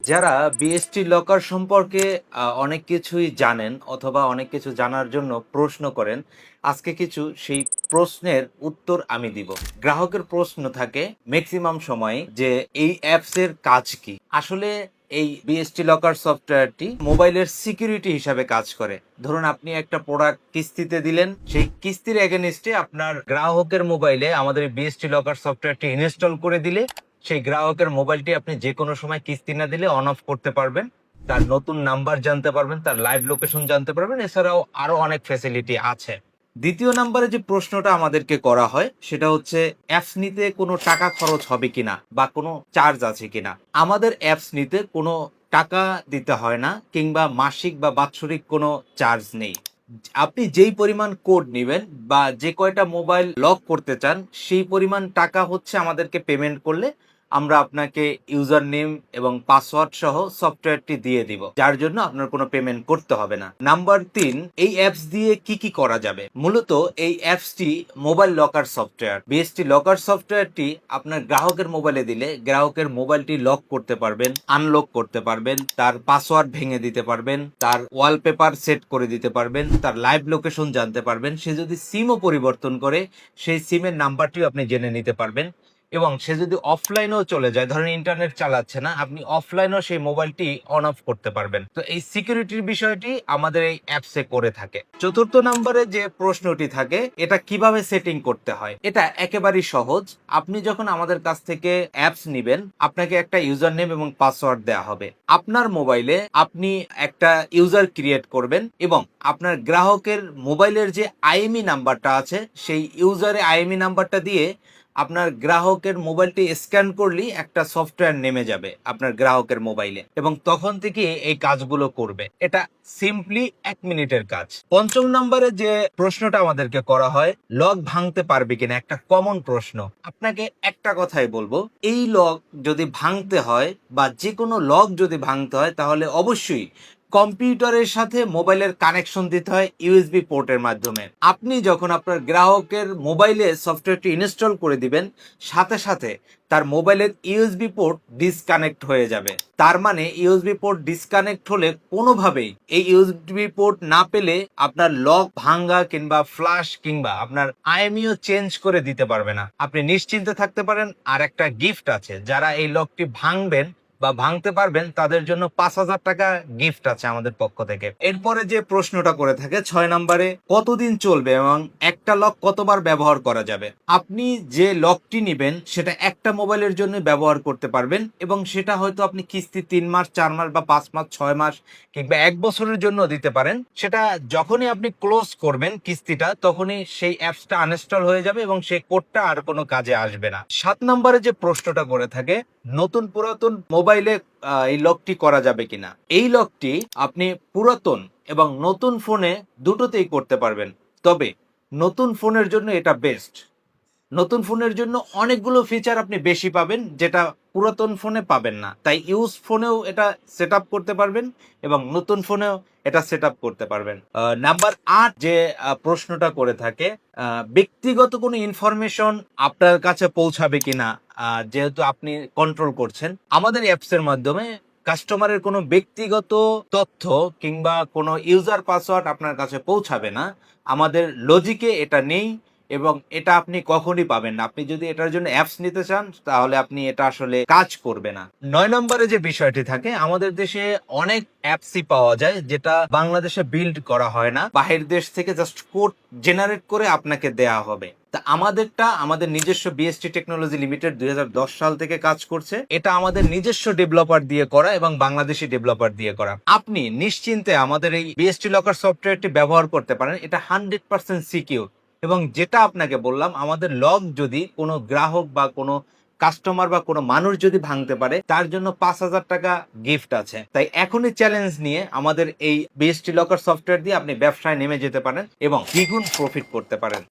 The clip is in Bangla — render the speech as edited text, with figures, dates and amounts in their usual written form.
যারা বিএসটি লকার সম্পর্কে অনেক কিছুই জানেন অথবা অনেক কিছু জানার জন্য প্রশ্ন করেন, আজকে কিছু সেই প্রশ্নের উত্তর আমি দিব। গ্রাহকের প্রশ্ন থাকে ম্যাক্সিমাম সময়ে যে এই অ্যাপসের কাজ কি। আসলে এই বিএসটি লকার সফটওয়্যারটি মোবাইলের সিকিউরিটি হিসাবে কাজ করে। ধরুন আপনি একটা প্রোডাক্ট কিস্তিতে দিলেন, সেই কিস্তির এগেনিস্টে আপনার গ্রাহকের মোবাইলে আমাদের বিএসটি লকার সফটওয়্যারটি ইনস্টল করে দিলে সেই গ্রাহকের মোবাইলটি আপনি যে কোনো সময় কিস্তি না দিলে অন অফ করতে পারবেন, তার নতুন নাম্বার জানতে পারবেন, তার লাইভ লোকেশন জানতে পারবেন। এছাড়াও আরো অনেক ফ্যাসিলিটি আছে। দ্বিতীয় নাম্বারে যে প্রশ্নটা আমাদেরকে করা হয় সেটা হচ্ছে অ্যাপস নিতে কোনো টাকা খরচ হবে কিনা বা কোনো চার্জ আছে কিনা। আমাদের অ্যাপস নিতে কোনো টাকা দিতে হয় না, কিংবা মাসিক বা বাৎসরিক কোনো চার্জ নেই। আপনি যেই পরিমাণ কোড নেবেন বা যে কয়টা মোবাইল লক করতে চান সেই পরিমাণ টাকা হচ্ছে আমাদেরকে পেমেন্ট করলে আমরা আপনাকে ইউজার নেম এবং পাসওয়ার্ড সহ সফটওয়্যারটি দিয়ে দিব, যার জন্য আপনার কোনো পেমেন্ট করতে হবে না। নাম্বার 3, এই অ্যাপস দিয়ে কি কি করা যাবে। মূলত এই অ্যাপসটি mobile locker software. BST locker সফটওয়্যারটি আপনার গ্রাহকের মোবাইলে দিলে গ্রাহকের মোবাইলটি লক করতে পারবেন, আনলক করতে পারবেন, তার পাসওয়ার্ড ভেঙে দিতে পারবেন, তার ওয়ালপেপার সেট করে দিতে পারবেন, তার লাইভ লোকেশন জানতে পারবেন। সে যদি সিমও পরিবর্তন করে সেই সিমের নাম্বারটিও আপনি জেনে নিতে পারবেন। এবং সে যদি অফলাইনেও চলে যায়, ধরেন ইন্টারনেট চালাচ্ছে না, আপনি অফলাইনেও সেই মোবাইলটি অন অফ করতে পারবেন। তো এই সিকিউরিটির বিষয়টি আমাদের এই অ্যাপসে করে থাকে। চতুর্থ নম্বরে যে প্রশ্নটি থাকে, এটা কিভাবে সেটিং করতে হয়। এটা একেবারেই সহজ। আপনি যখন আমাদের কাছ থেকে অ্যাপস নিবেন, আপনাকে একটা ইউজার নেম এবং পাসওয়ার্ড দেওয়া হবে। আপনার মোবাইলে আপনি একটা ইউজার ক্রিয়েট করবেন এবং আপনার গ্রাহকের মোবাইলের যে আইএমই নাম্বারটা আছে সেই ইউজারে আইএমই নাম্বারটা দিয়ে আপনার গ্রাহকের মোবাইলটি স্ক্যান করলেই একটা সফটওয়্যার নেমে যাবে আপনার গ্রাহকের মোবাইলে, এবং তখন থেকে এই কাজগুলো করবে। এটা সিম্পলি 1 মিনিটের কাজ। পঞ্চম নম্বরে যে প্রশ্নটা আমাদেরকে করা হয়, লক ভাঙতে পারবে কিনা, একটা কমন প্রশ্ন। আপনাকে একটা কথাই বলবো, এই লক যদি ভাঙতে হয় বা যে কোনো লক যদি ভাঙতে হয় তাহলে অবশ্যই কম্পিউটারের সাথে মোবাইলের কানেকশন দিতে হয় ইউএসবি পোর্টের মাধ্যমে। আপনি যখন আপনার গ্রাহকের মোবাইলে সফটওয়্যারটি ইনস্টল করে দিবেন, সাথে সাথে তার মোবাইলের ইউএসবি পোর্ট ডিসকানেক্ট হয়ে যাবে। তার মানে ইউএসবি পোর্ট ডিসকানেক্ট হলে কোনোভাবেই এই ইউএসবি পোর্ট না পেলে আপনার লক ভাঙ্গা কিংবা ফ্লাশ কিংবা আপনার আইএমইও চেঞ্জ করে দিতে পারবে না। আপনি নিশ্চিন্তে থাকতে পারেন। আর একটা গিফট আছে, যারা এই লকটি ভাঙবেন বা ভাঙতে পারবেন তাদের জন্য 5,000 টাকা গিফট আছে আমাদের পক্ষ থেকে। এরপরে যে প্রশ্নটা করে থাকে 6 নম্বরে, কতদিন চলবে এবং একটা লক কতবার ব্যবহার করা যাবে। আপনি যে লকটি নেবেন সেটা একটা মোবাইলের জন্য ব্যবহার করতে পারবেন, এবং সেটা হয়তো আপনি কিস্তি 3 মাস, 4 মাস বা 5 মাস, 6 মাস কিংবা 1 বছরের জন্য দিতে পারেন। সেটা যখনই আপনি ক্লোজ করবেন কিস্তিটা, তখনই সেই অ্যাপসটা আনইনস্টল হয়ে যাবে এবং সেই কোডটা আর কোনো কাজে আসবে না। 7 নম্বরে যে প্রশ্নটা করে থাকে, নতুন পুরাতন মোবাইলে এই লকটি করা যাবে কিনা। এই লকটি আপনি পুরাতন এবং নতুন ফোনে দুটোতেই করতে পারবেন, তবে নতুন ফোনের জন্য এটা বেস্ট। নতুন ফোনের জন্য অনেকগুলো ফিচার আপনি বেশি পাবেন যেটা পুরাতন ফোনে পাবেন না। তাই ইউজ ফোনেও এটা সেট আপ করতে পারবেন এবং নতুন ফোনেও এটা সেট আপ করতে পারবেন। নাম্বার 8 যে প্রশ্নটা করে থাকে, ব্যক্তিগত কোনো ইনফরমেশন আপনার কাছে পৌঁছাবে কিনা। যেহেতু আপনি কন্ট্রোল করছেন আমাদের অ্যাপসের মাধ্যমে, কাস্টমারের কোনো ব্যক্তিগত তথ্য কিংবা কোনো ইউজার পাসওয়ার্ড আপনার কাছে পৌঁছাবে না। আমাদের লজিকে এটা নেই এবং এটা আপনি কখনই পাবেন না। আপনি যদি এটার জন্য অ্যাপস নিতে চান তাহলে আপনি এটা আসলে কাজ করবে না। 9 নম্বরে যে বিষয়টি থাকে, আমাদের দেশে অনেক অ্যাপসই পাওয়া যায় যেটা বাংলাদেশে বিল্ড করা হয় না, বাহির দেশ থেকে জাস্ট কোড জেনারেট করে আপনাকে দেয়া হবে। তা আমাদেরটা আমাদের নিজস্ব বিএসটি টেকনোলজি লিমিটেড 2010 সাল থেকে কাজ করছে। এটা আমাদের নিজস্ব ডেভেলপার দিয়ে করা এবং বাংলাদেশি ডেভেলপার দিয়ে করা। আপনি নিশ্চিন্তে আমাদের এই বিএসটি লকার সফটওয়্যারটি ব্যবহার করতে পারেন। এটা 100% সিকিউর। এবং যেটা আপনাকে বললাম, আমাদের লক যদি কোনো গ্রাহক বা কোনো কাস্টমার বা কোনো মানুষ যদি ভাঙতে পারে তার জন্য 5,000 টাকা গিফট আছে। তাই এখনই চ্যালেঞ্জ নিয়ে আমাদের এই বিএসটি লকার সফটওয়্যার দিয়ে আপনি ব্যবসায় নেমে যেতে পারেন এবং দ্বিগুণ প্রফিট করতে পারেন।